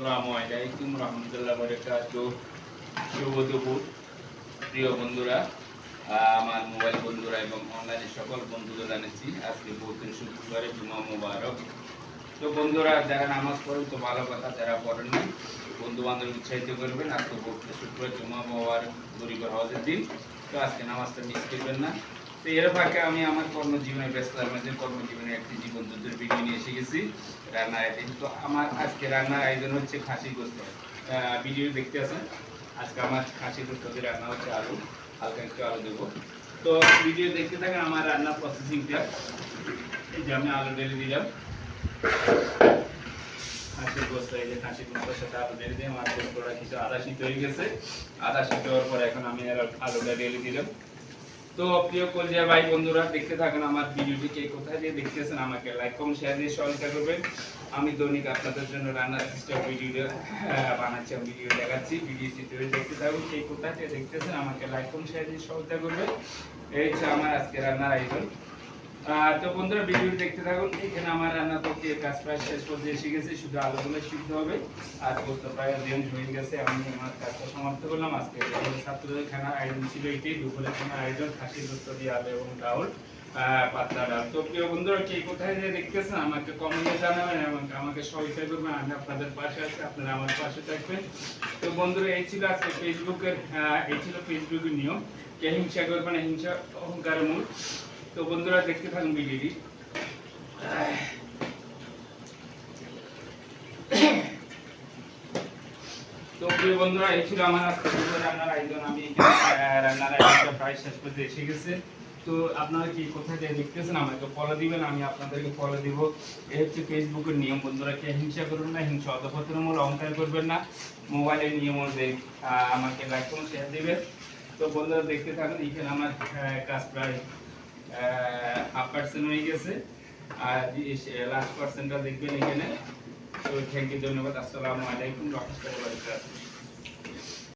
আসসালামু আলাইকুম রহমতুল্লাহ বারাকাতুহু। শুভ দুপুর প্রিয় বন্ধুরা, আমার মোবাইল বন্ধুরা এবং অনলাইনে সকল বন্ধুদের জানাচ্ছি আজকে বহুদিন শুক্রবারে জুমা মুবারক। তো বন্ধুরা, যারা নামাজ পড়েন তো ভালো কথা, যারা পড়েন না বন্ধু বান্ধব উৎসাহিত করবেন। আজকে বহুদিন শুক্রবার জুমা মুবারক, গরিবের হজের দিন। তো আজকে নামাজটা মিস করবেন না। তো এর ফাঁকে আমি আমার কর্মজীবনে ব্যস্ত, আমাদের কর্মজীবনে একটি জীবন যুদ্ধের ভিডিও নিয়ে এসে গেছি রান্নার আয়োজন। তো আমার আজকে রান্নার আয়োজন হচ্ছে খাসি গোস্ত। ভিডিও দেখতে আছেন, আজকে আমার খাসি গোস্ত দিয়ে রান্না হচ্ছে আলু, হালকা একটু আলু দেবো। তো ভিডিও দেখতে থাকেন আমার রান্নার প্রসেসিংটা। এই যে আমি আলু ঢেলে দিলাম, খাসির গোস্ত, এই যে খাসির গোস্তের সাথে আলু ঢেলে দিয়ে আমার গোস্তটা কিছু আদা সিদ্ধ হয়ে গেছে। আদা সিদ্ধ হওয়ার পরে এখন আমি আলুটা ঢেলে দিলাম। তো প্রিয় কলজিয়া ভাই বন্ধুরা, দেখতে থাকেন আমার ভিডিওটি। কে কোথায় দিয়ে দেখতেছেন আমাকে লাইক কমেন্ট শেয়ার দিয়ে সহায়তা করবেন। আমি দৈনিক আপনাদের জন্য রান্নার সিস্টেম ভিডিও বানাচ্ছি, ভিডিও দেখাচ্ছি। ভিডিওটি দেখতে থাকুন, কে কোথায় দিয়ে দেখতেছেন আমাকে লাইক কমেন্ট শেয়ার দিয়ে সহায়তা করবেন। এই হচ্ছে আমার আজকে রান্নার আয়োজন। তো বন্ধুরা, ভিডিও দেখতে থাকুন। এখানে আমার রান্না করতে কাজ প্রায় শেষ করতে এসে গেছে, শুধু আলুগুলো সিদ্ধ হবে আর গোস্ত প্রায় রেডি হয়ে গেছে। আমি আমার কাজটা সমাপ্ত করলাম। আজকে ছাত্রদের খানার আয়োজন ছিল এটাই, দুপুরের খানার আয়োজন খাসি গোস্ত দিয়ে আলু এবং ডাউল, পাতলা ডাল। তো প্রিয় বন্ধুরা, কে কোথায় যে দেখতেছেন আমাকে কমেন্টে জানাবেন এবং আমাকে সহায়তা করবেন। আমি আপনাদের পাশে আছি, আপনারা আমার পাশে থাকবেন। তো বন্ধুরা, এই ছিল আজকে ফেসবুকের নিয়ম, কে হিংসা করবে না, হিংসা অহংকারের মূল। তো বন্ধুরা, দেখতে থাকুন ভিডিওটি। তো প্রিয় বন্ধুরা, এই ছিল আমার আজকে রান্নার আয়োজন। আমি রান্নার আয়োজনটা প্রায় শেষ করতে এসে গেছে। তো আপনারা কি কোথায় দিয়ে দেখতেছেন আমাকে ফলো দিবেন, আমি আপনাদেরকে ফলো দিব। এই হচ্ছে ফেসবুকের নিয়ম বন্ধুরা, কে হিংসা করবেন না, হিংসা অধপতনমূলক অহংকার করবেন না। মোবাইলের নিয়ম অনুযায়ী আমাকে লাইক করুন, শেয়ার দিবেন। তো বন্ধুরা, দেখতে থাকুন। এখানে আমার কাজ প্রায় 1/2% হয়ে গেছে, আর লাস্ট পার্সেন্টটা দেখবেন এখানে। তো থ্যাংক ইউ, ধন্যবাদ। আসসালামু আলাইকুম রহমতুল্লাহি ওয়া বারাকাতুহু।